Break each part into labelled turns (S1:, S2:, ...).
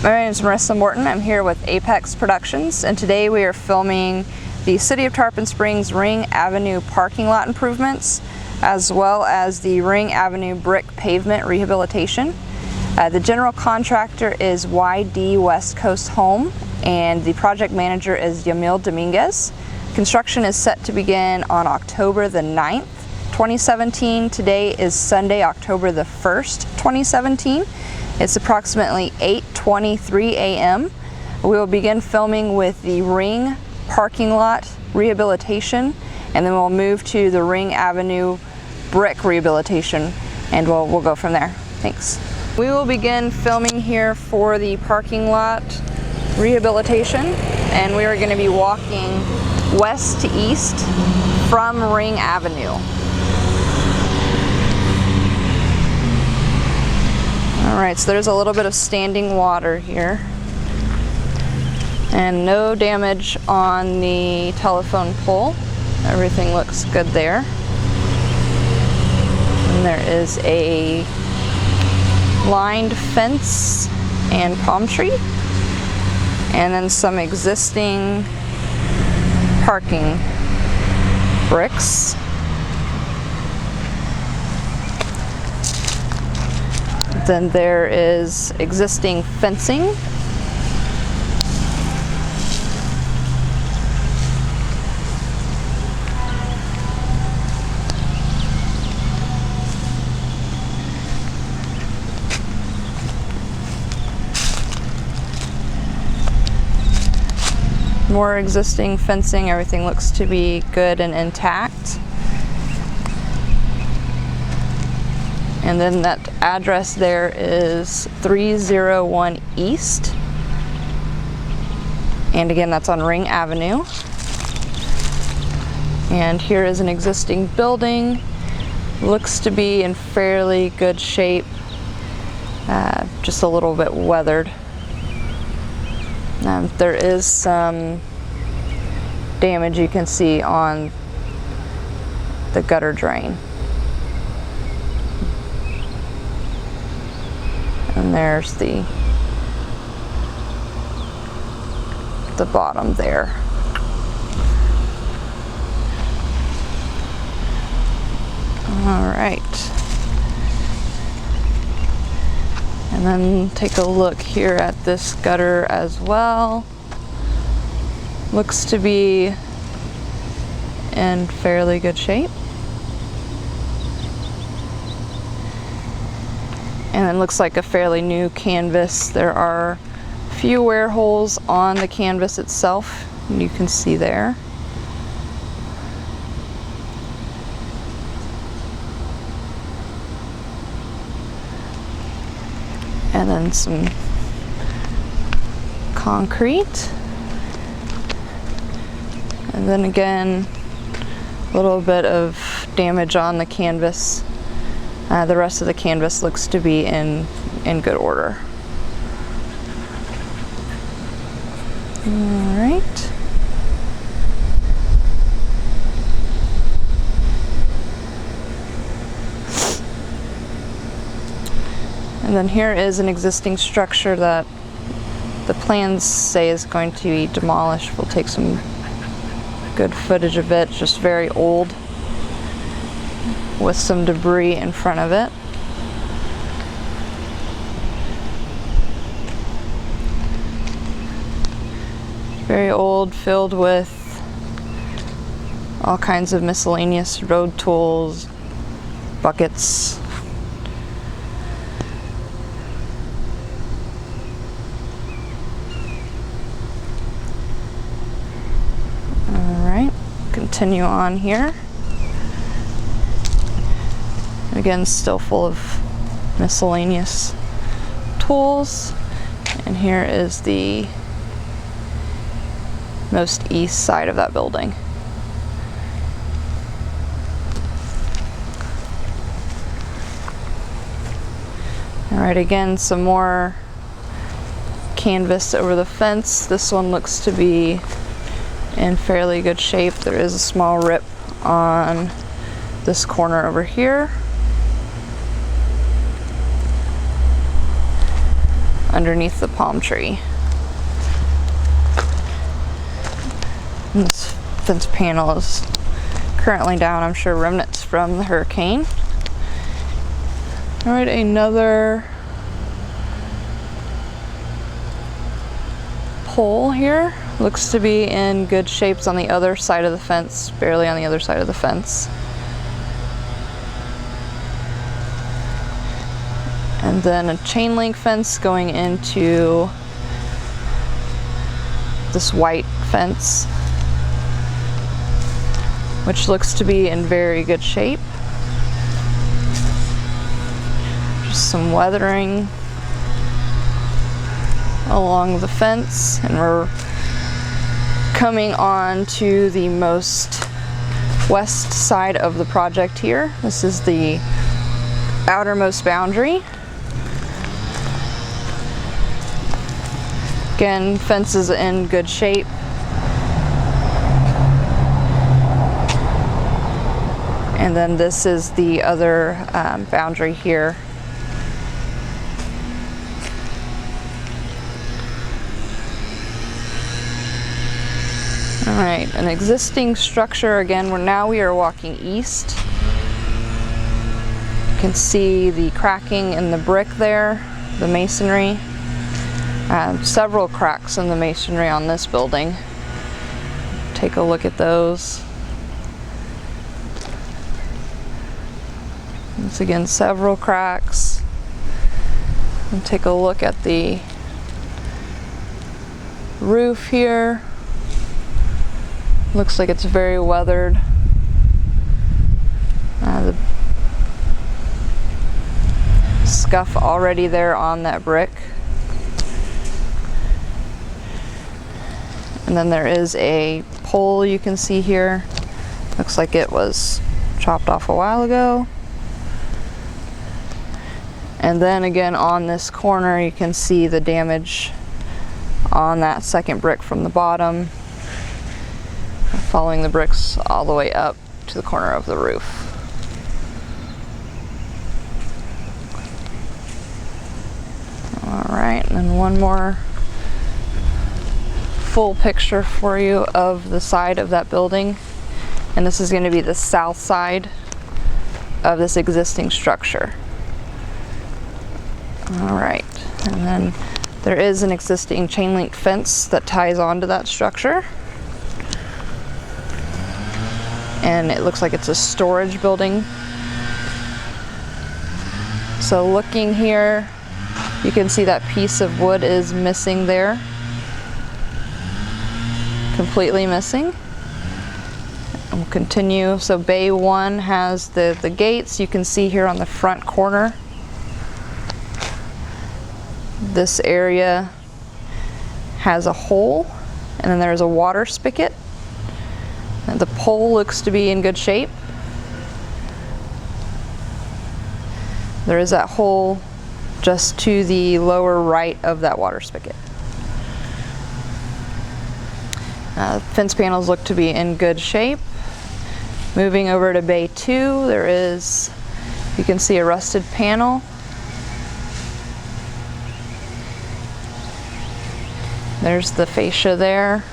S1: My name is Marissa Morton. I'm here with Apex Productions, and today we are filming the City of Tarpon Springs Ring Avenue parking lot improvements, as well as the Ring Avenue brick pavement rehabilitation. The general contractor is YD West Coast Home, and the project manager is Yamil Dominguez. Construction is set to begin on October the 9th, 2017. Today is Sunday, October the 1st, 2017. It's approximately 8:23 a.m. We will begin filming with the Ring parking lot rehabilitation, and then we'll move to the Ring Avenue brick rehabilitation, and we'll go from there. Thanks. We will begin filming here for the parking lot rehabilitation, and we are going to be walking west to east from Ring Avenue. Alright, so there's a little bit of standing water here, and no damage on the telephone pole. Everything looks good there. And there is a lined fence and palm tree, and then some existing parking bricks. Then there is existing fencing. More existing fencing. Everything looks to be good and intact. And then that address there is 301 East. And again, that's on Ring Avenue. And here is an existing building. Looks to be in fairly good shape, just a little bit weathered. There is some damage you can see on the gutter drain. And there's the bottom there. All right. And then take a look here at this gutter as well. Looks to be in fairly good shape. And it looks like a fairly new canvas. There are a few wear holes on the canvas itself, you can see there. And then some concrete. And then again, a little bit of damage on the canvas. The rest of the canvas looks to be in good order. All right. And then here is an existing structure that the plans say is going to be demolished. We'll take some good footage of it. It's just very old, with some debris in front of it. Very old, filled with all kinds of miscellaneous road tools, buckets. Alright, continue on here. Again, still full of miscellaneous tools. And here is the most east side of that building. All right, again, some more canvas over the fence. This one looks to be in fairly good shape. There is a small rip on this corner over here. underneath the palm tree. And this fence panel is currently down, I'm sure remnants from the hurricane. All right, another pole here. Looks to be in good shapes on the other side of the fence, barely on the other side of the fence. And then a chain link fence going into this white fence, which looks to be in very good shape. Just some weathering along the fence, and we're coming on to the most west side of the project here. This is the outermost boundary. Again, fence is in good shape. And then this is the other boundary here. All right, an existing structure. Again, we are walking east. You can see the cracking in the brick there, the masonry. Several cracks in the masonry on this building. Take a look at those. Once again, several cracks. And take a look at the roof here. Looks like it's very weathered. The scuff already there on that brick. And then there is a pole you can see here. Looks like it was chopped off a while ago. And then again on this corner you can see the damage on that second brick from the bottom, following the bricks all the way up to the corner of the roof. All right, and then one more full picture for you of the side of that building. And this is going to be the south side of this existing structure. All right, and then there is an existing chain link fence that ties onto that structure. And it looks like it's a storage building. So looking here, you can see that piece of wood is missing there. Completely missing. And we'll continue. So Bay 1 has the gates. You can see here on the front corner. This area has a hole, and then there's a water spigot. And the pole looks to be in good shape. There is that hole just to the lower right of that water spigot. Fence panels look to be in good shape. Moving over to Bay 2, there is, you can see a rusted panel. There's the fascia there.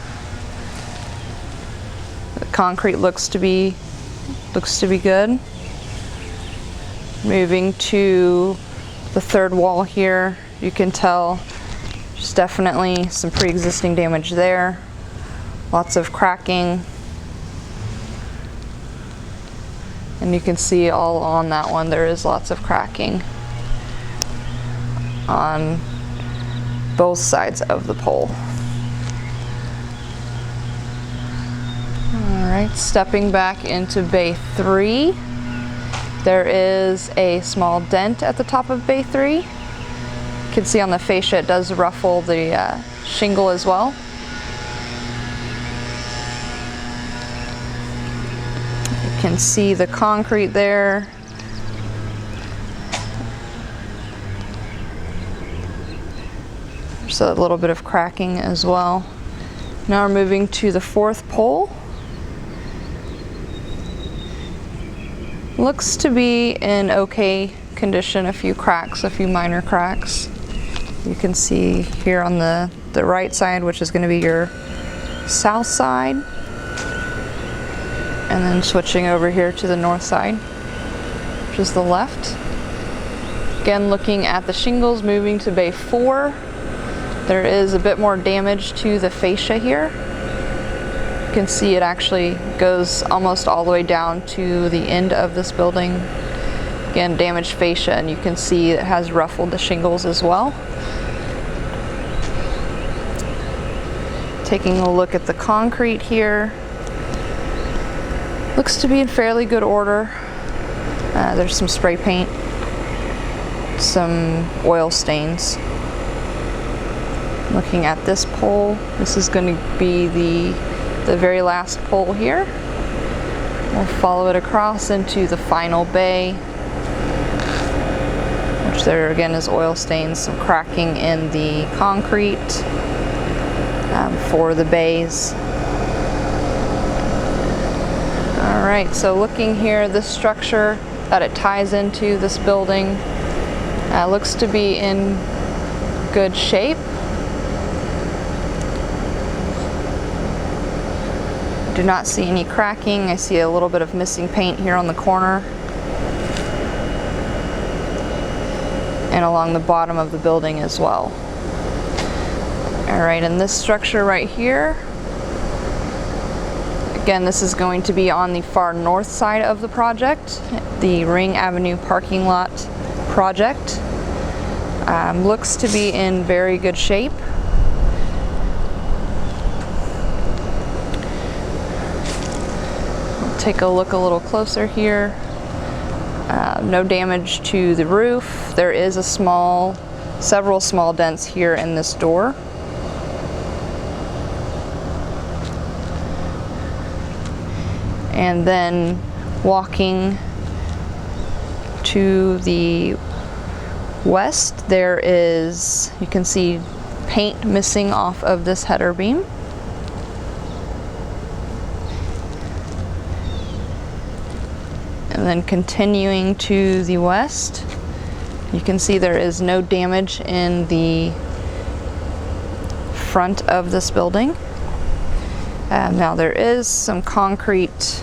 S1: The concrete looks to be good. Moving to the third wall here, you can tell there's definitely some pre-existing damage there. Lots of cracking. And you can see all on that one there is lots of cracking on both sides of the pole. All right, stepping back into Bay 3, there is a small dent at the top of Bay 3. You can see on the fascia it does ruffle the shingle as well. You can see the concrete there. There's a little bit of cracking as well. Now we're moving to the fourth pole. Looks to be in okay condition, a few cracks, a few minor cracks. You can see here on the right side, which is going to be your south side, and then switching over here to the north side, which is the left. Again, looking at the shingles, moving to bay 4, there is a bit more damage to the fascia here. You can see it actually goes almost all the way down to the end of this building. Again, damaged fascia, and you can see it has ruffled the shingles as well. Taking a look at the concrete here, looks to be in fairly good order. There's some spray paint, some oil stains. Looking at this pole, this is going to be the very last pole here. We'll follow it across into the final bay, which there again is oil stains, some cracking in the concrete for the bays. Alright, so looking here, this structure that it ties into, this building, looks to be in good shape. Do not see any cracking. I see a little bit of missing paint here on the corner and along the bottom of the building as well. Alright, and this structure right here, again, this is going to be on the far north side of the project, the Ring Avenue parking lot project. Looks to be in very good shape. We'll take a look a little closer here. No damage to the roof. There is several small dents here in this door. And then walking to the west, there is, you can see paint missing off of this header beam. And then continuing to the west, you can see there is no damage in the front of this building. Now there is some concrete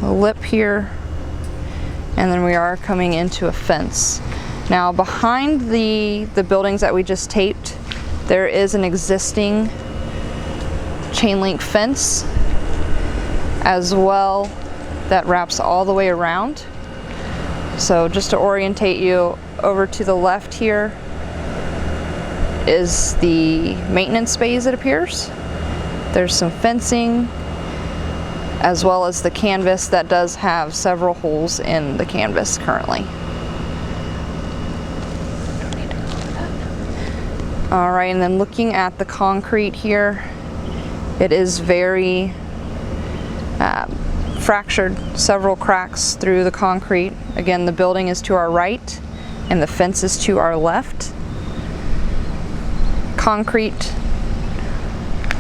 S1: lip here, and then we are coming into a fence. Now behind the buildings that we just taped, there is an existing chain link fence as well that wraps all the way around. So just to orientate you, over to the left here is the maintenance bays, it appears. There's some fencing as well as the canvas that does have several holes in the canvas currently. All right, and then looking at the concrete here, it is very fractured, several cracks through the concrete. Again, the building is to our right and the fence is to our left. Concrete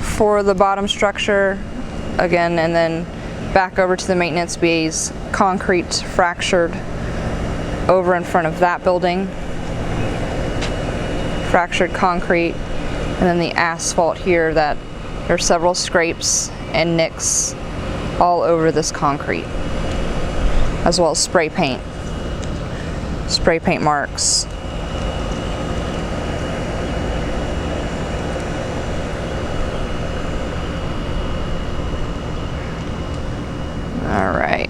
S1: for the bottom structure again, and then back over to the maintenance bays, concrete fractured over in front of that building, fractured concrete, and then the asphalt here, that there are several scrapes and nicks all over this concrete, as well as spray paint marks. All right,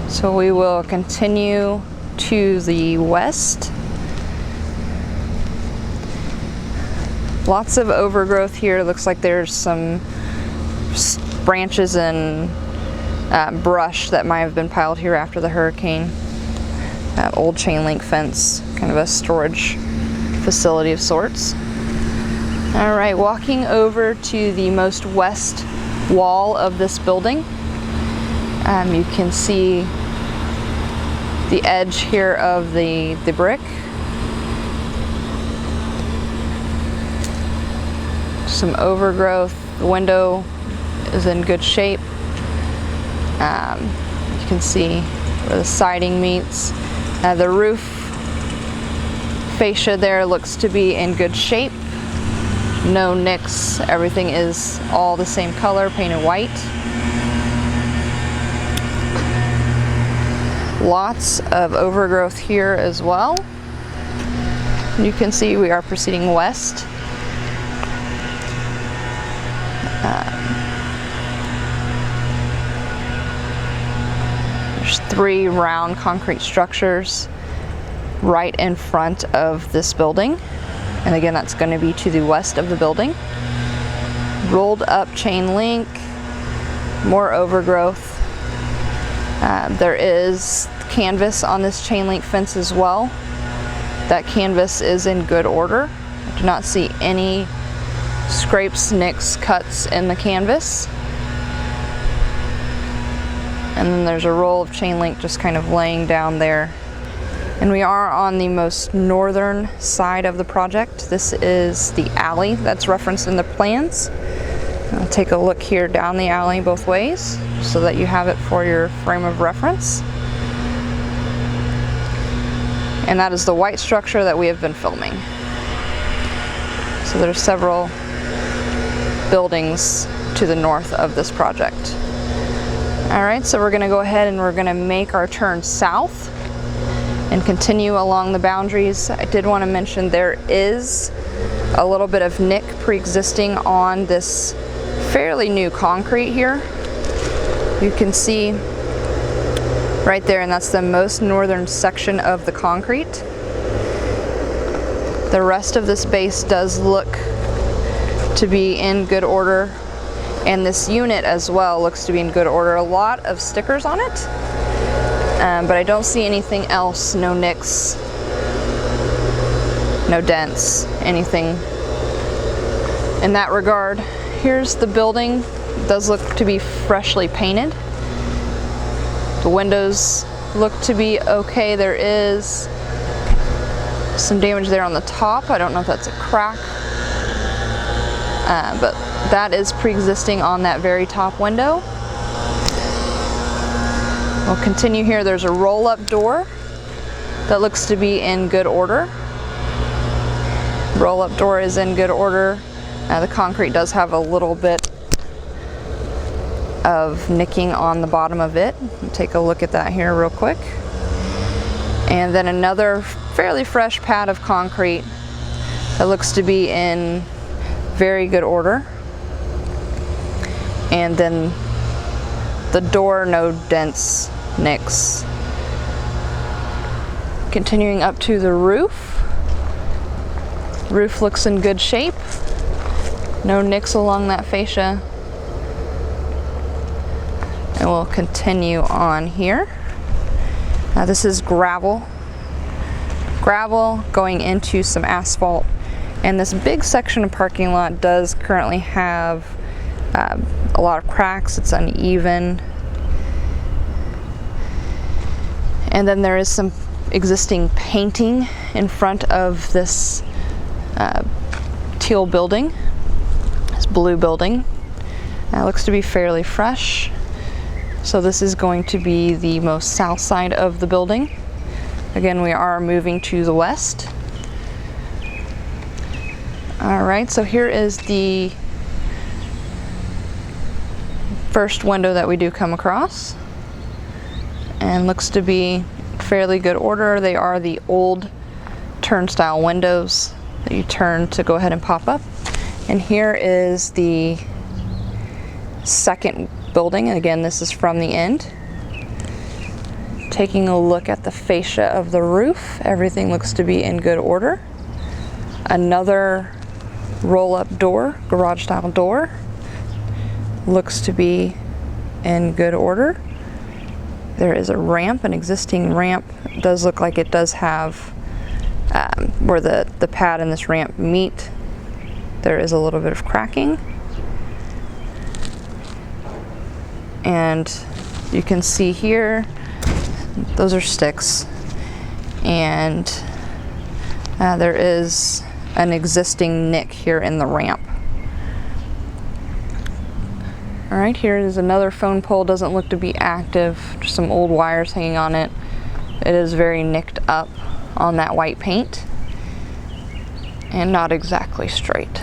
S1: so we will continue to the west. Lots of overgrowth here. Looks like there's some branches and brush that might have been piled here after the hurricane. Old chain link fence, kind of a storage facility of sorts. All right, walking over to the most west wall of this building. You can see the edge here of the brick. Some overgrowth. The window is in good shape. You can see where the siding meets. The roof Fascia there looks to be in good shape. No nicks, everything is all the same color, painted white. Lots of overgrowth here as well. You can see we are proceeding west. There's 3 round concrete structures right in front of this building. And again, that's going to be to the west of the building. Rolled up chain link, more overgrowth. There is canvas on this chain link fence as well. That canvas is in good order. I do not see any scrapes, nicks, cuts in the canvas. And then there's a roll of chain link just kind of laying down there. And we are on the most northern side of the project. This is the alley that's referenced in the plans. I'll take a look here down the alley both ways so that you have it for your frame of reference. And that is the white structure that we have been filming. So there's several buildings to the north of this project. All right, so we're gonna go ahead and we're gonna make our turn south and continue along the boundaries. I did want to mention there is a little bit of nick pre-existing on this fairly new concrete here. You can see right there, and that's the most northern section of the concrete. The rest of this base does look to be in good order, and this unit as well looks to be in good order. A lot of stickers on it. But I don't see anything else, no nicks, no dents, anything in that regard. Here's the building. It does look to be freshly painted. The windows look to be okay. There is some damage there on the top. I don't know if that's a crack, but that is pre-existing on that very top window. We'll continue here. There's a roll-up door that looks to be in good order. Roll-up door is in good order. The concrete does have a little bit of nicking on the bottom of it. We'll take a look at that here real quick. And then another fairly fresh pad of concrete that looks to be in very good order. And then the door, no dents, nicks. Continuing up to the roof. Roof looks in good shape. No nicks along that fascia. And we'll continue on here. Now this is gravel. Gravel going into some asphalt. And this big section of parking lot does currently have a lot of cracks. It's uneven. And then there is some existing painting in front of this teal building, this blue building. It looks to be fairly fresh. So this is going to be the most south side of the building. Again, we are moving to the west. All right, so here is the first window that we do come across, and looks to be fairly good order. They are the old turnstile windows that you turn to go ahead and pop up. And here is the second building, and again, this is from the end. Taking a look at the fascia of the roof, everything looks to be in good order. Another roll-up door, garage style door, looks to be in good order. There is a ramp, an existing ramp. It does look like it does have where the pad and this ramp meet. There is a little bit of cracking. And you can see here, those are sticks. And there is an existing nick here in the ramp. All right, here is another phone pole. Doesn't look to be active, just some old wires hanging on it. It is very nicked up on that white paint. and not exactly straight.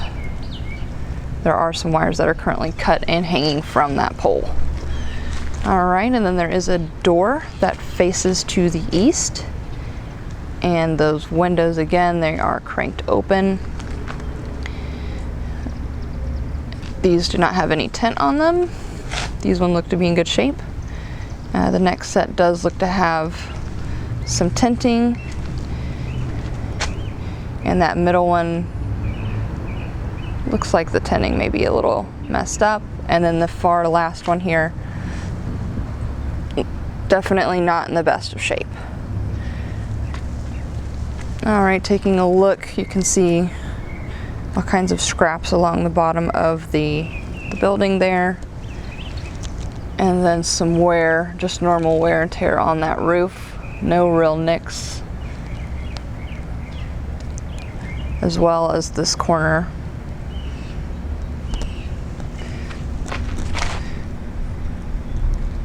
S1: There are some wires that are currently cut and hanging from that pole. All right, and then there is a door that faces to the east, and those windows, again, they are cranked open. These do not have any tint on them. These ones look to be in good shape. The next set does look to have some tinting, and that middle one looks like the tinting may be a little messed up, and then the far last one here, definitely not in the best of shape. All right, taking a look, you can see all kinds of scraps along the bottom of the building there, and then some wear, just normal wear and tear on that roof. No real nicks, as well as this corner.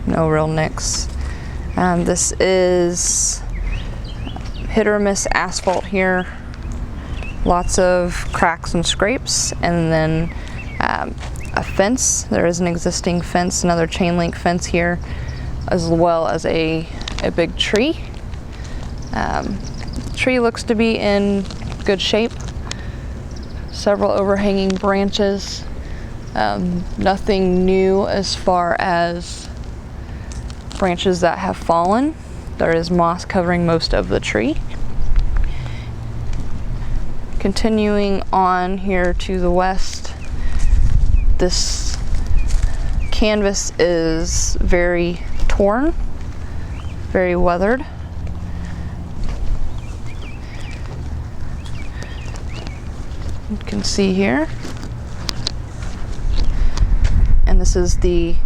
S1: No real nicks. This is hit or miss asphalt here. Lots of cracks and scrapes, and then a fence. There is an existing fence, another chain link fence here, as well as a big tree. Tree looks to be in good shape. Several overhanging branches. Nothing new as far as branches that have fallen. There is moss covering most of the tree. Continuing on here to the west, this canvas is very torn, very weathered. You can see here. And this is the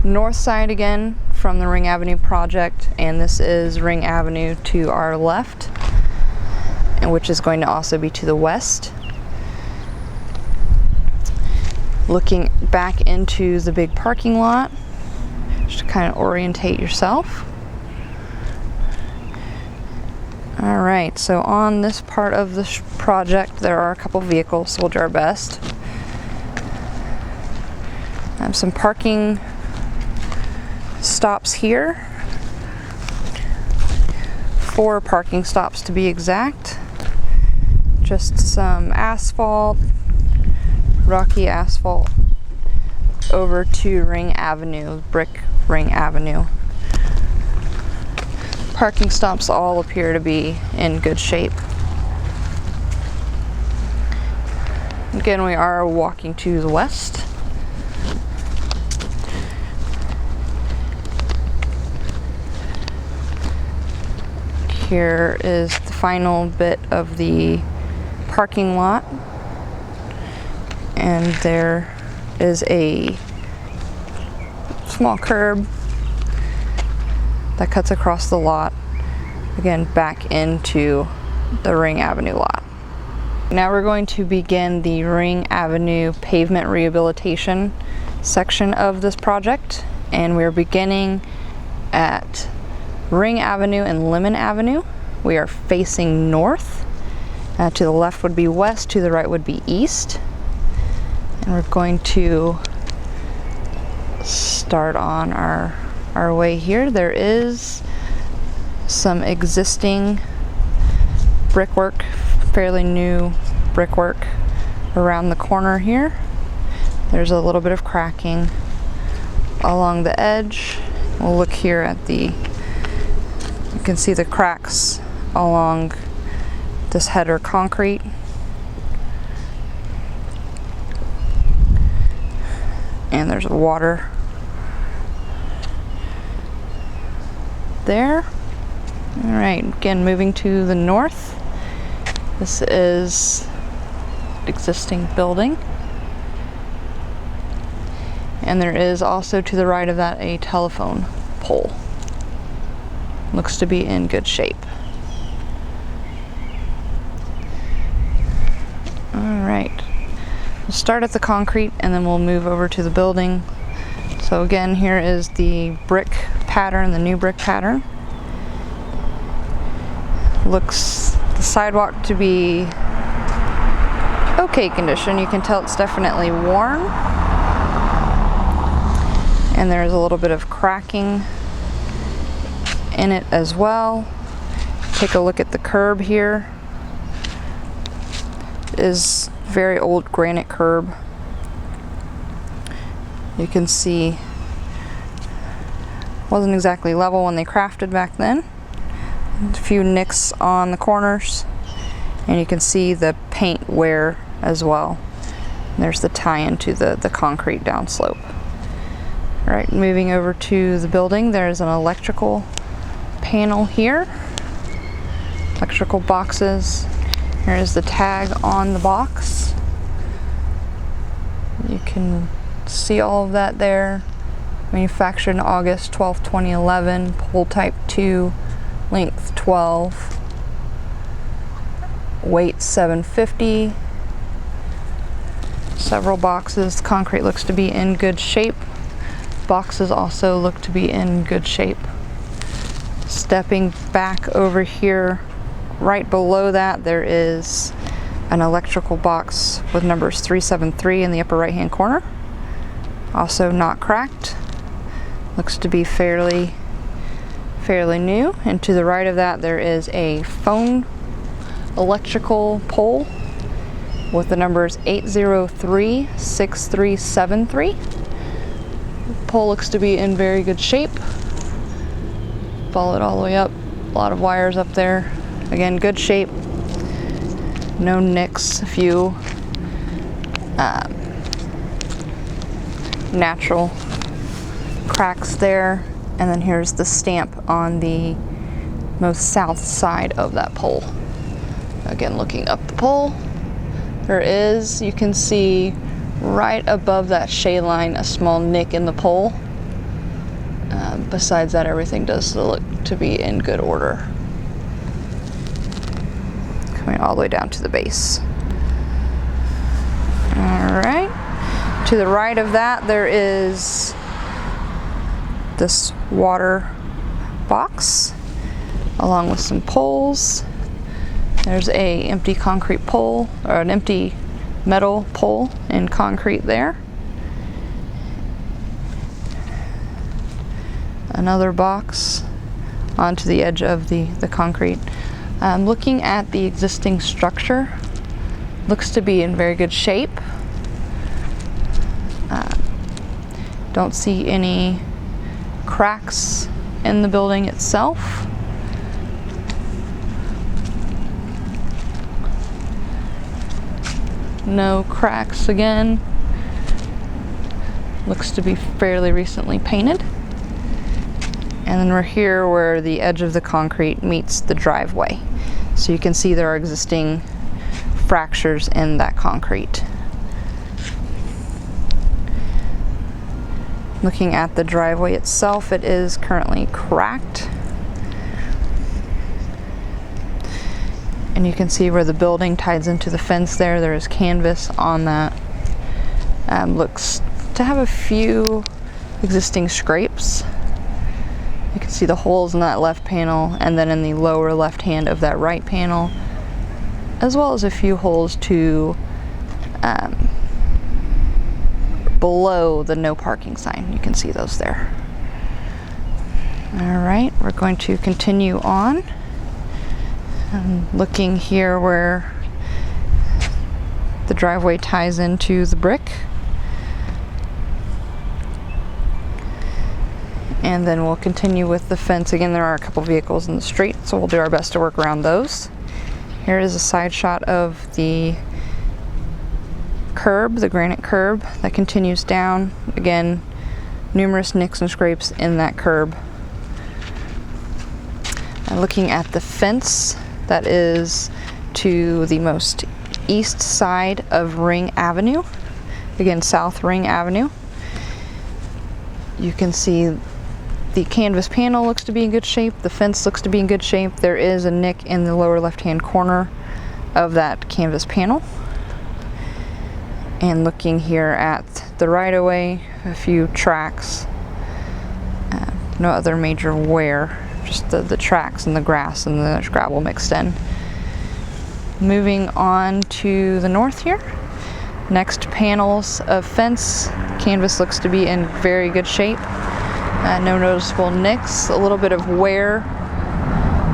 S1: north side again from the Ring Avenue project, and this is Ring Avenue to our left, and which is going to also be to the west. Looking back into the big parking lot, just to kind of orientate yourself. All right, so on this part of the project, there are a couple vehicles, so we'll do our best. I have some parking stops here. 4 parking stops to be exact. Just some asphalt, rocky asphalt, over to Ring Avenue, brick Ring Avenue. Parking stops all appear to be in good shape. Again, we are walking to the west. Here is the final bit of the parking lot, and there is a small curb that cuts across the lot, again back into the Ring Avenue lot. Now we're going to begin the Ring Avenue pavement rehabilitation section of this project, and we're beginning at Ring Avenue and Lemon Avenue. We are facing north. To the left would be west, to the right would be east. And we're going to start on our way here. There is some existing brickwork, fairly new brickwork around the corner here. There's a little bit of cracking along the edge. We'll look here at the, you can see the cracks along this header concrete. And there's water there. All right, again, moving to the north. This is existing building. And there is also to the right of that a telephone pole. Looks to be in good shape. All right, we'll start at the concrete and then we'll move over to the building. So again, here is the brick pattern, the new brick pattern. Looks the sidewalk to be okay condition. You can tell it's definitely worn. And there's a little bit of cracking in it as well. Take a look at the curb here. It is very old granite curb. You can see wasn't exactly level when they crafted back then. A few nicks on the corners, and you can see the paint wear as well. And there's the tie-in to the concrete downslope. All right, moving over to the building, there's an electrical panel here. Electrical boxes. Here is the tag on the box. You can see all of that there. Manufactured in August 12, 2011. Pole type 2, length 12, weight 750. Several boxes. Concrete looks to be in good shape. Boxes also look to be in good shape. Stepping back over here, right below that there is an electrical box with numbers 373 in the upper right hand corner. Also not cracked. Looks to be fairly new. And to the right of that there is a phone electrical pole with the numbers 803-6373. The pole looks to be in very good shape. Follow it all the way up. A lot of wires up there. Again, good shape. No nicks. A few natural cracks there. And then here's the stamp on the most south side of that pole. Again, looking up the pole, there is, you can see right above that shade line, a small nick in the pole. Besides that, everything does look to be in good order. Coming all the way down to the base. All right. To the right of that, there is this water box along with some poles. There's a empty concrete pole, or an empty metal pole in concrete there. Another box onto the edge of the concrete. Looking at the existing structure, looks to be in very good shape. Don't see any cracks in the building itself. No cracks again. Looks to be fairly recently painted. And then we're here where the edge of the concrete meets the driveway. So you can see there are existing fractures in that concrete. Looking at the driveway itself, it is currently cracked. And you can see where the building ties into the fence there. There is canvas on that. Looks to have a few existing scrapes. You can see the holes in that left panel and then in the lower left hand of that right panel, as well as a few holes to below the no parking sign. You can see those there. All right, we're going to continue on. I'm looking here where the driveway ties into the brick. And then we'll continue with the fence. Again, there are a couple vehicles in the street, so we'll do our best to work around those. Here is a side shot of the curb, the granite curb that continues down. Again, numerous nicks and scrapes in that curb. And looking at the fence that is to the most east side of Ring Avenue. Again, South Ring Avenue. You can see the canvas panel looks to be in good shape. The fence looks to be in good shape. There is a nick in the lower left-hand corner of that canvas panel. And looking here at the right-of-way, a few tracks. No other major wear, just the tracks and the grass and the gravel mixed in. Moving on to the north here. Next panels of fence. Canvas looks to be in very good shape. No noticeable nicks, a little bit of wear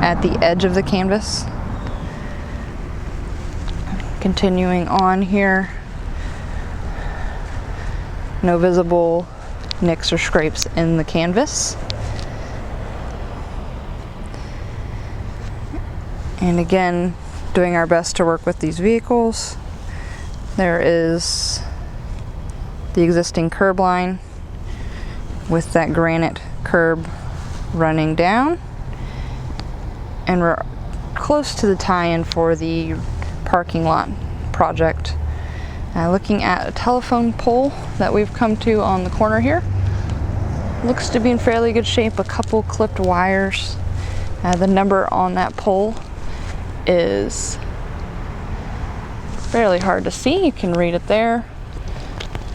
S1: at the edge of the canvas. Continuing on here. No visible nicks or scrapes in the canvas. And again, doing our best to work with these vehicles. There is the existing curb line with that granite curb running down. And we're close to the tie-in for the parking lot project. Looking at a telephone pole that we've come to on the corner here. Looks to be in fairly good shape, a couple clipped wires. The number on that pole is fairly hard to see. You can read it there.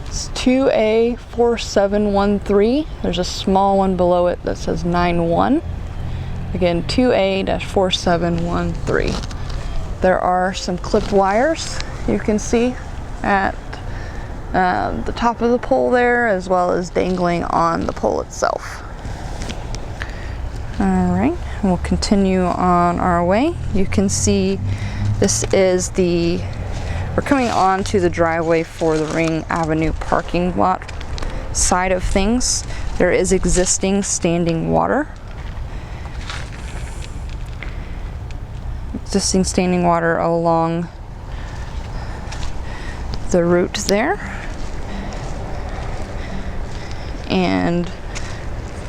S1: It's 2A4713. There's a small one below it that says 91. Again, 2A-4713. There are some clipped wires you can see at the top of the pole there, as well as dangling on the pole itself. All right, we'll continue on our way. You can see this is we're coming on to the driveway for the Ring Avenue parking lot side of things. There is existing standing water. Existing standing water along the route there. And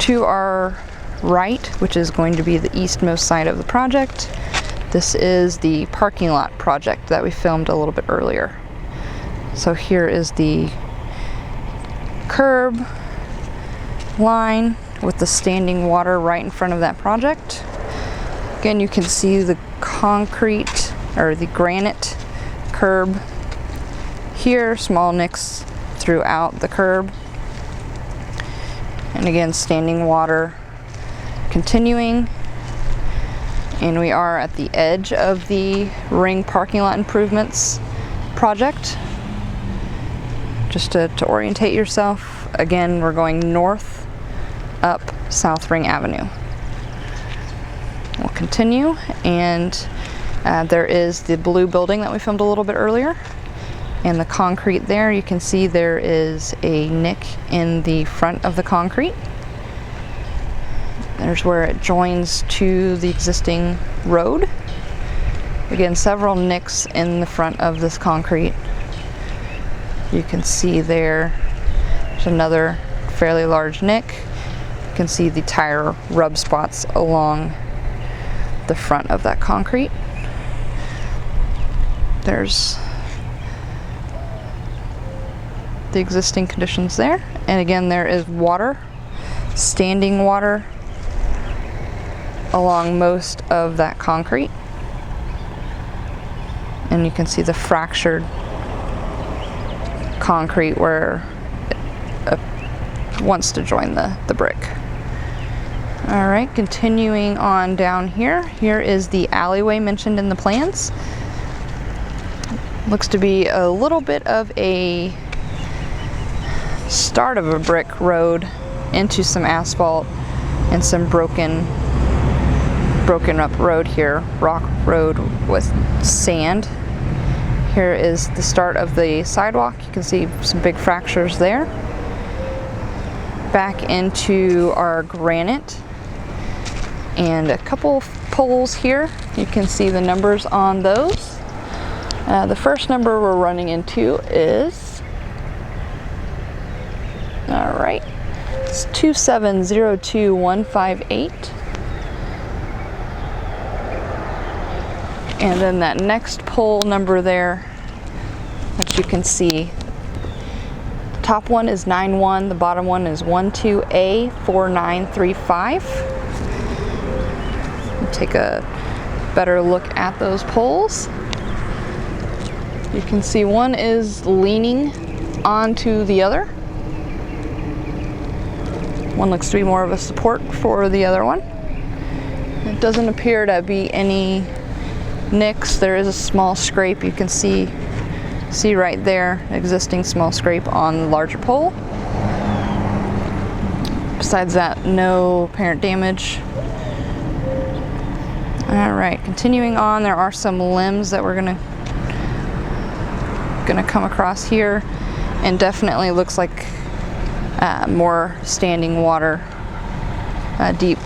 S1: to our right, which is going to be the eastmost side of the project, this is the parking lot project that we filmed a little bit earlier. So here is the curb line with the standing water right in front of that project. Again, you can see the concrete or the granite curb here, small nicks throughout the curb. And again, standing water continuing. And we are at the edge of the Ring parking lot improvements project. Just to orientate yourself, again, we're going north up South Ring Avenue. We'll continue, and there is the blue building that we filmed a little bit earlier. And the concrete there, you can see there is a nick in the front of the concrete. There's where it joins to the existing road. Again, several nicks in the front of this concrete. You can see there's another fairly large nick. You can see the tire rub spots along the front of that concrete. There's the existing conditions there. And again, there is water, standing water, along most of that concrete. And you can see the fractured concrete where it wants to join the brick. All right, continuing on down here. Here is the alleyway mentioned in the plans. Looks to be a little bit of a start of a brick road into some asphalt and some broken up road here, rock road with sand. Here is the start of the sidewalk. You can see some big fractures there. Back into our granite and a couple poles here. You can see the numbers on those. The first number we're running into is, all right, it's 2702158. And then that next pole number there, which you can see, the top one is 91, the bottom one is 12A4935. Take a better look at those poles. You can see one is leaning onto the other. One looks to be more of a support for the other one. It doesn't appear to be any nicks. There is a small scrape. You can see right there, existing small scrape on the larger pole. Besides that, no apparent damage. All right, continuing on, there are some limbs that we're gonna come across here, and definitely looks like more standing water, deep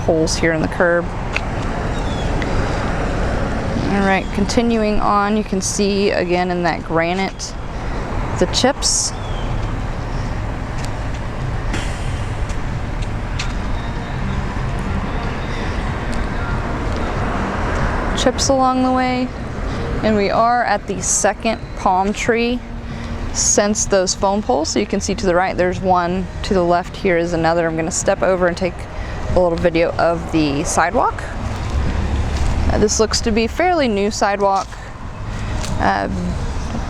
S1: holes here in the curb. All right, continuing on, you can see again in that granite the chips. Chips along the way, and we are at the second palm tree since those foam poles. So you can see to the right there's one, to the left here is another. I'm going to step over and take a little video of the sidewalk. This looks to be fairly new sidewalk.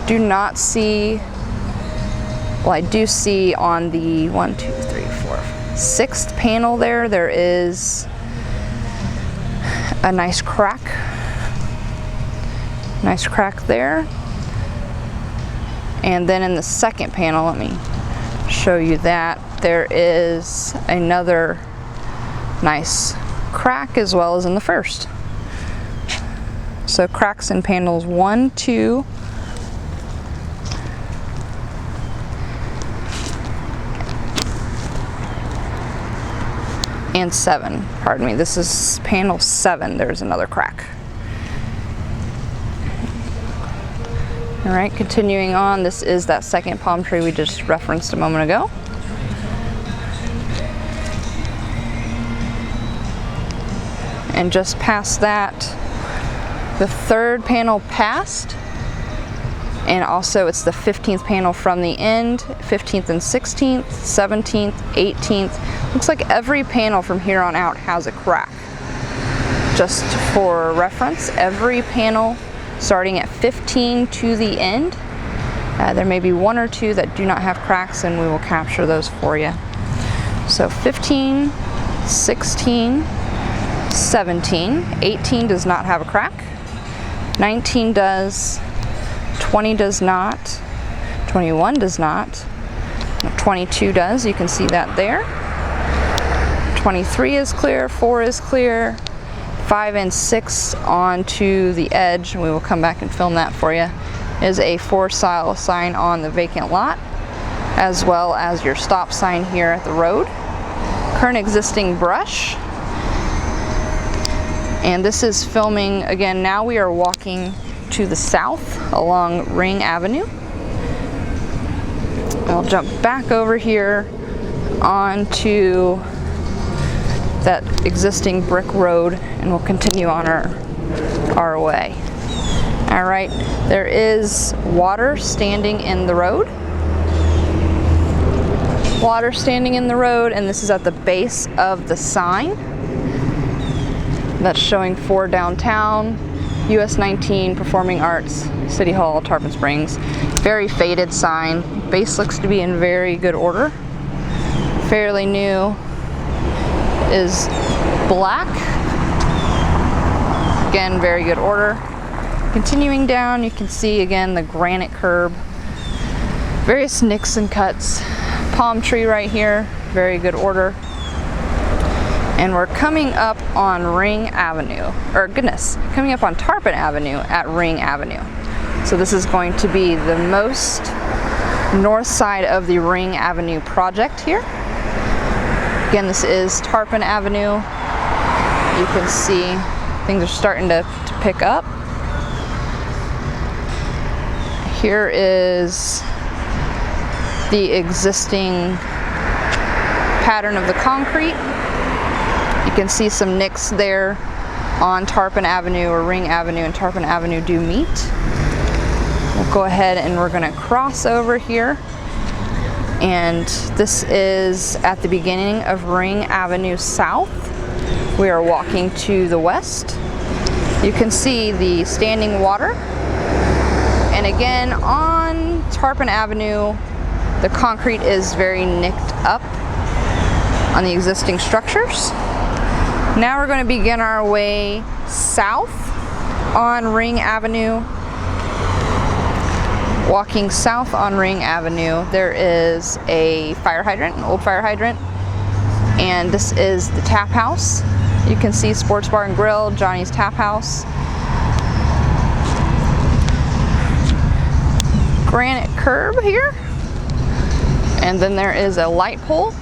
S1: Do not see, well, I do see on the 1, 2, 3, 4, 6th panel there is a nice crack. Nice crack there. And then in the second panel, let me show you that, there is another nice crack as well as in the first. So cracks in panels 1, 2, and 7. Pardon me, this is panel 7, there's another crack. All right, continuing on, this is that second palm tree we just referenced a moment ago. And just past that, the third panel passed, and also it's the 15th panel from the end, 15th and 16th, 17th, 18th. Looks like every panel from here on out has a crack. Just for reference, every panel starting at 15 to the end, there may be 1 or 2 that do not have cracks, and we will capture those for you. So 15, 16, 17, 18 does not have a crack, 19 does, 20 does not, 21 does not, 22 does, you can see that there, 23 is clear, 4 is clear, 5 and 6 onto the edge, and we will come back and film that for you, is a for sale sign on the vacant lot, as well as your stop sign here at the road. Current existing brush. And this is filming, again, now we are walking to the south along Ring Avenue. I'll jump back over here onto that existing brick road, and we'll continue on our way. All right, there is water standing in the road. Water standing in the road, and this is at the base of the sign that's showing for downtown, US 19 Performing Arts, City Hall, Tarpon Springs. Very faded sign. Base looks to be in very good order. Fairly new. Is black. Again, very good order. Continuing down, you can see again the granite curb. Various nicks and cuts. Palm tree right here, very good order. And we're coming up on Ring Avenue, or goodness, coming up on Tarpon Avenue at Ring Avenue. So this is going to be the most north side of the Ring Avenue project here. Again, this is Tarpon Avenue. You can see things are starting to pick up. Here is the existing pattern of the concrete. You can see some nicks there on Tarpon Avenue, or Ring Avenue and Tarpon Avenue do meet. We'll go ahead and we're going to cross over here. And this is at the beginning of Ring Avenue South. We are walking to the west. You can see the standing water. And again, on Tarpon Avenue, the concrete is very nicked up on the existing structures. Now we're going to begin our way south on Ring Avenue. Walking south on Ring Avenue, there is a fire hydrant, an old fire hydrant, and this is the tap house. You can see Sports Bar and Grill, Johnny's Tap House. Granite curb here, and then there is a light pole.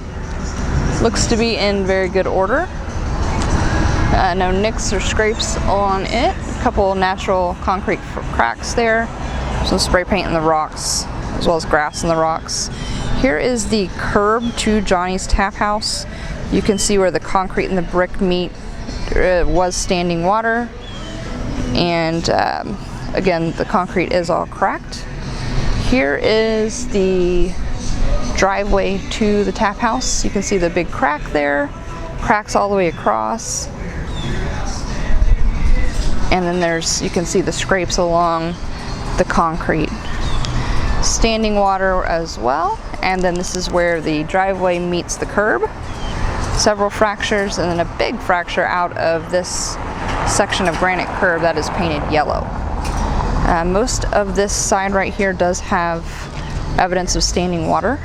S1: Looks to be in very good order. No nicks or scrapes on it. A couple natural concrete cracks there. Some spray paint in the rocks, as well as grass in the rocks. Here is the curb to Johnny's Tap House. You can see where the concrete and the brick meet. Was standing water, and again, the concrete is all cracked. Here is the driveway to the tap house. You can see the big crack there, cracks all the way across. And then you can see the scrapes along the concrete. Standing water as well. And then this is where the driveway meets the curb. Several fractures, and then a big fracture out of this section of granite curb that is painted yellow. Most of this side right here does have evidence of standing water.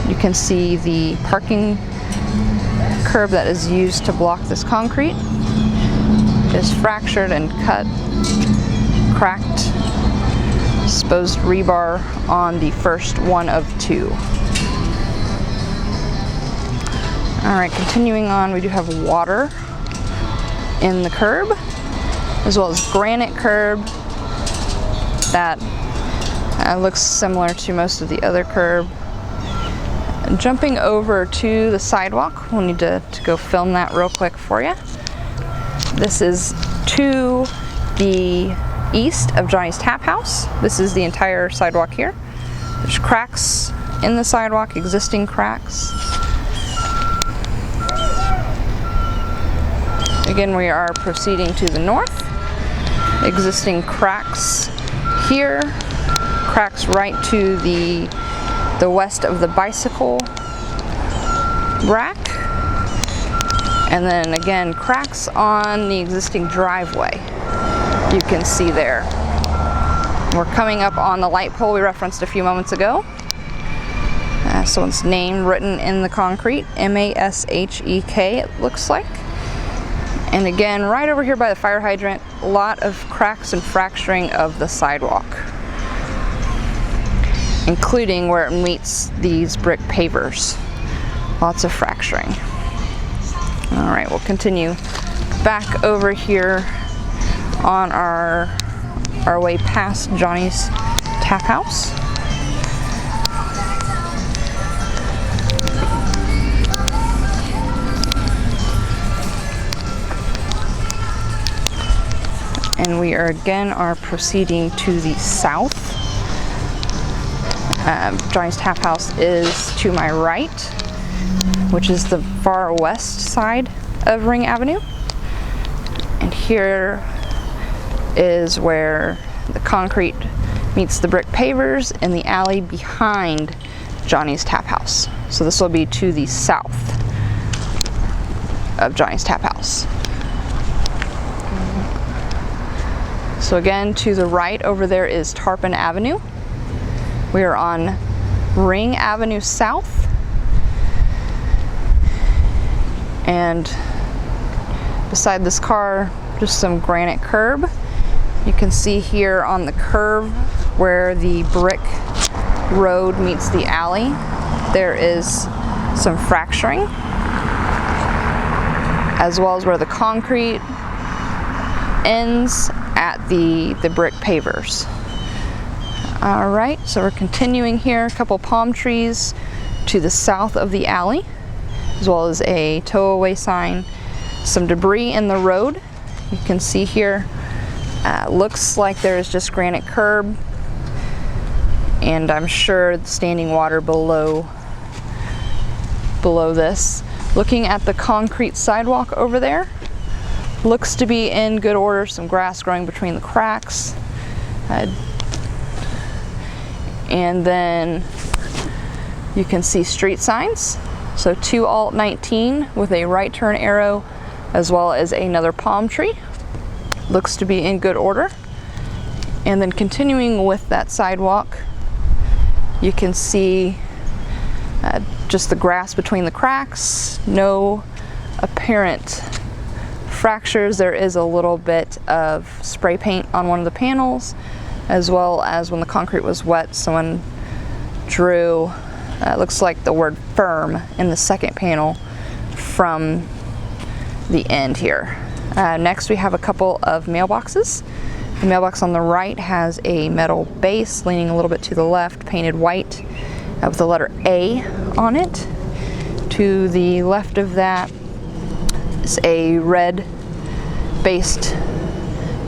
S1: You can see the parking curb that is used to block this concrete is fractured and cut, cracked, exposed rebar on the first one of two. Alright, continuing on, we do have water in the curb, as well as granite curb that looks similar to most of the other curb. Jumping over to the sidewalk, we'll need to go film that real quick for you. This is to the east of Johnny's Tap House. This is the entire sidewalk here. There's cracks in the sidewalk, existing cracks. Again, we are proceeding to the north. Existing cracks here, cracks right to the west of the bicycle rack, and then again cracks on the existing driveway. You can see there. We're coming up on the light pole we referenced a few moments ago. Someone's name written in the concrete, M-A-S-H-E-K it looks like. And again, right over here by the fire hydrant, a lot of cracks and fracturing of the sidewalk, including where it meets these brick pavers. Lots of fracturing. All right, we'll continue back over here on our way past Johnny's Tap House. And we are proceeding to the south. Johnny's Tap House is to my right, which is the far west side of Ring Avenue. And here is where the concrete meets the brick pavers in the alley behind Johnny's Tap House. So this will be to the south of Johnny's Tap House. So again, to the right over there is Tarpon Avenue. We are on Ring Avenue South. And beside this car, just some granite curb. You can see here on the curve where the brick road meets the alley, there is some fracturing, as well as where the concrete ends at the brick pavers. All right, so we're continuing here. A couple palm trees to the south of the alley, as well as a tow away sign. Some debris in the road. You can see here, looks like there is just granite curb, and I'm sure the standing water below this. Looking at the concrete sidewalk over there, looks to be in good order. Some grass growing between the cracks. And then you can see street signs. So 2 Alt 19 with a right turn arrow as well as another palm tree. Looks to be in good order. And then continuing with that sidewalk, you can see just the grass between the cracks, no apparent fractures. There is a little bit of spray paint on one of the panels, as well as when the concrete was wet, someone drew, looks like the word firm in the second panel from the end here. Next we have a couple of mailboxes. The mailbox on the right has a metal base leaning a little bit to the left, painted white with the letter A on it. To the left of that is a red based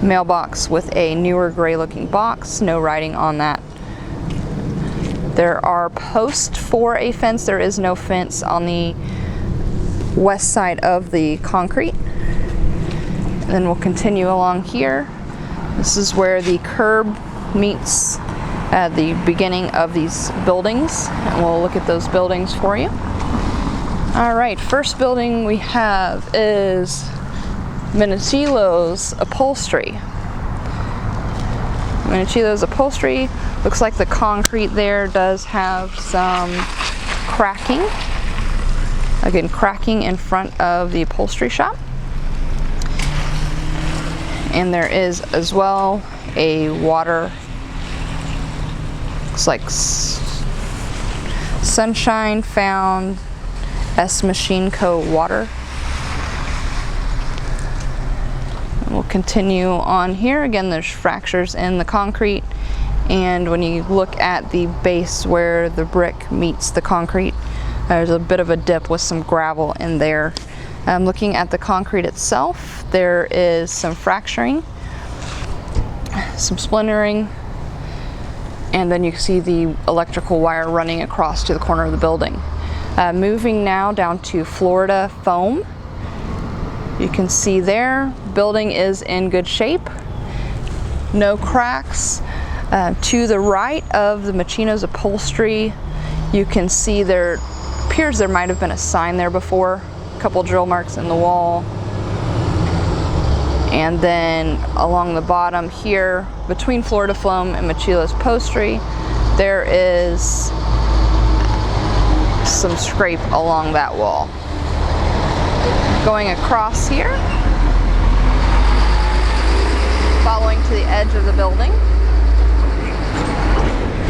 S1: mailbox with a newer gray looking box, no writing on that. There are posts for a fence. There is no fence on the west side of the concrete. And then we'll continue along here. This is where the curb meets the beginning of these buildings, and we'll look at those buildings for you. All right, first building we have is Minichilo's Upholstery. Minichilo's Upholstery, looks like the concrete there does have some cracking. Again, cracking in front of the upholstery shop. And there is as well a water, looks like Sunshine Found S Machine Co. water. And we'll continue on here. Again, there's fractures in the concrete, and when you look at the base where the brick meets the concrete, there's a bit of a dip with some gravel in there. Looking at the concrete itself, there is some fracturing, some splintering, and then you can see the electrical wire running across to the corner of the building. Moving now down to Florida Foam. You can see there, building is in good shape. No cracks. To the right of the Machino's Upholstery, you can see there appears there might have been a sign there before. A couple drill marks in the wall. And then along the bottom here, between Florida Foam and Machino's Upholstery, there is some scrape along that wall. Going across here, following to the edge of the building,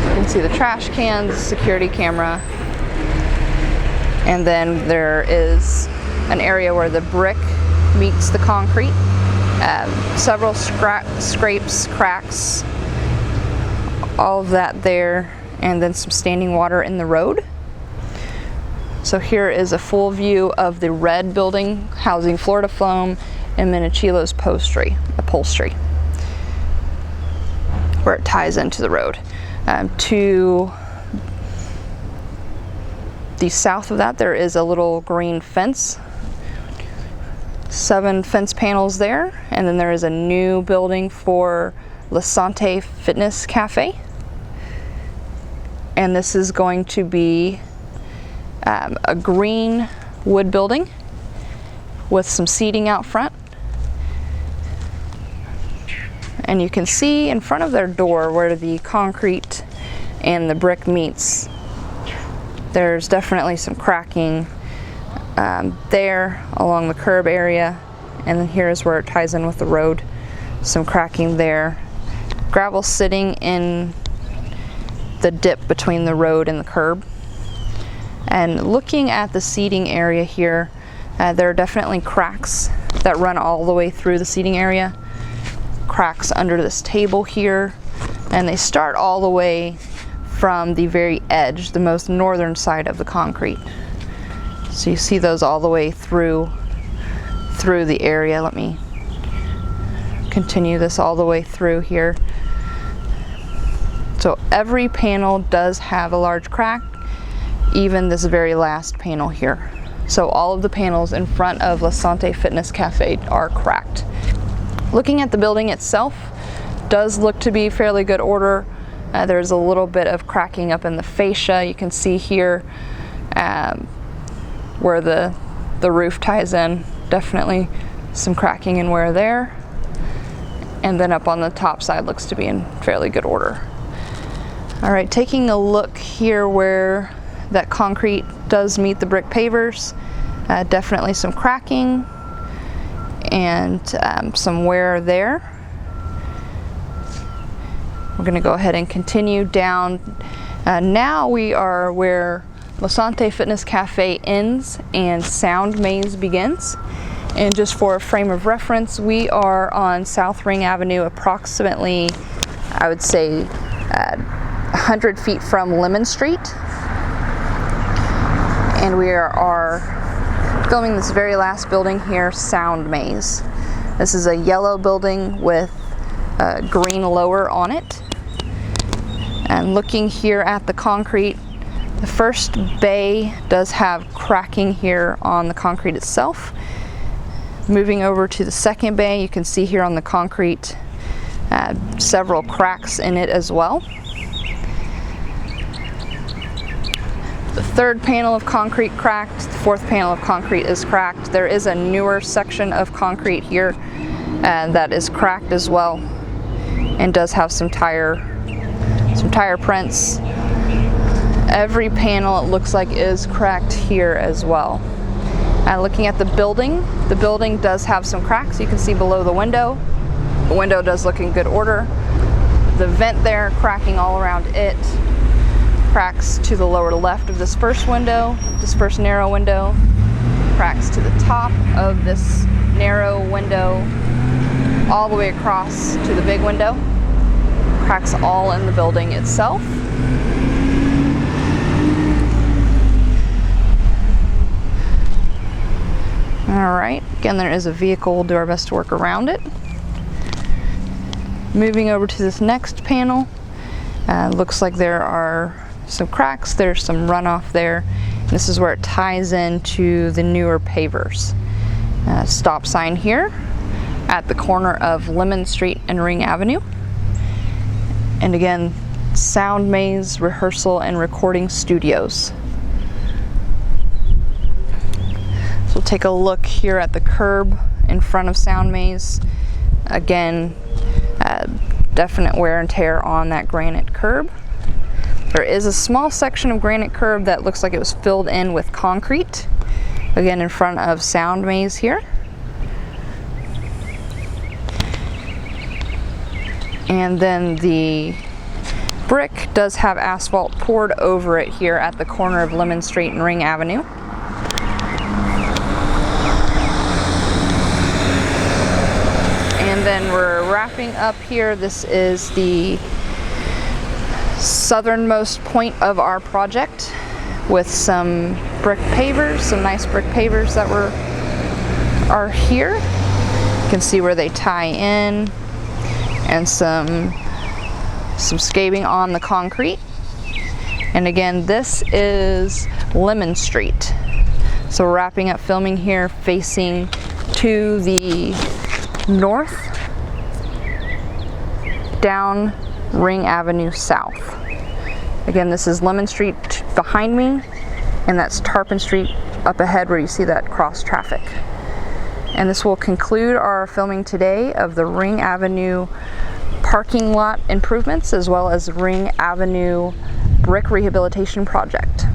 S1: you can see the trash cans, security camera, and then there is an area where the brick meets the concrete. Several scrapes, cracks, all of that there, and then some standing water in the road. So here is a full view of the red building housing Florida Foam and Minichilo's Upholstery, where it ties into the road. To the south of that, there is a little green fence. 7 fence panels there, and then there is a new building for Lasante Fitness Cafe. And this is going to be a green wood building with some seating out front. And you can see in front of their door where the concrete and the brick meets, there's definitely some cracking there along the curb area, and then here's where it ties in with the road. Some cracking there. Gravel sitting in the dip between the road and the curb. And looking at the seating area here, there are definitely cracks that run all the way through the seating area. Cracks under this table here, and they start all the way from the very edge, the most northern side of the concrete. So you see those all the way through the area. Let me continue this all the way through here. So every panel does have a large crack, even this very last panel here. So all of the panels in front of Lasante Fitness Cafe are cracked. Looking at the building itself, does look to be fairly good order. There's a little bit of cracking up in the fascia. You can see here where the roof ties in. definitely some cracking and wear there. And then up on the top side looks to be in fairly good order. All right, taking a look here where that concrete does meet the brick pavers, definitely some cracking and some wear there. We're going to go ahead and continue down. Now we are where Losante Fitness Cafe ends and Sound Maze begins. And just for a frame of reference, we are on South Ring Avenue, approximately, I would say, 100 feet from Lemon Street. And we are filming this very last building here, Sound Maze. This is a yellow building with a green lower on it. And looking here at the concrete, the first bay does have cracking here on the concrete itself. Moving over to the second bay, you can see here on the concrete several cracks in it as well. The third panel of concrete cracked, the fourth panel of concrete is cracked. There is a newer section of concrete here that is cracked as well and does have some tire prints. Every panel, it looks like, is cracked here as well. Looking at the building does have some cracks. You can see below the window. The window does look in good order. The vent there, cracking all around it. Cracks to the lower left of this first window, this first narrow window. Cracks to the top of this narrow window, all the way across to the big window. Cracks all in the building itself. Alright, again, there is a vehicle. We'll do our best to work around it. Moving over to this next panel, looks like there are some cracks. There's some runoff there. This is where it ties into the newer pavers. Stop sign here at the corner of Lemon Street and Ring Avenue. And again, Sound Maze Rehearsal and Recording Studios. So we'll take a look here at the curb in front of Sound Maze. Again, definite wear and tear on that granite curb. There is a small section of granite curb that looks like it was filled in with concrete. Again, in front of Sound Maze here. And then the brick does have asphalt poured over it here at the corner of Lemon Street and Ring Avenue. And then we're wrapping up here. This is the southernmost point of our project with some brick pavers, some nice brick pavers that are here. You can see where they tie in, and some scabing on the concrete. And again, this is Lemon Street. So we're wrapping up filming here facing to the north down Ring Avenue south. Again, this is Lemon Street behind me, and that's Tarpon Street up ahead where you see that cross traffic. And this will conclude our filming today of the Ring Avenue parking lot improvements as well as Ring Avenue brick rehabilitation project.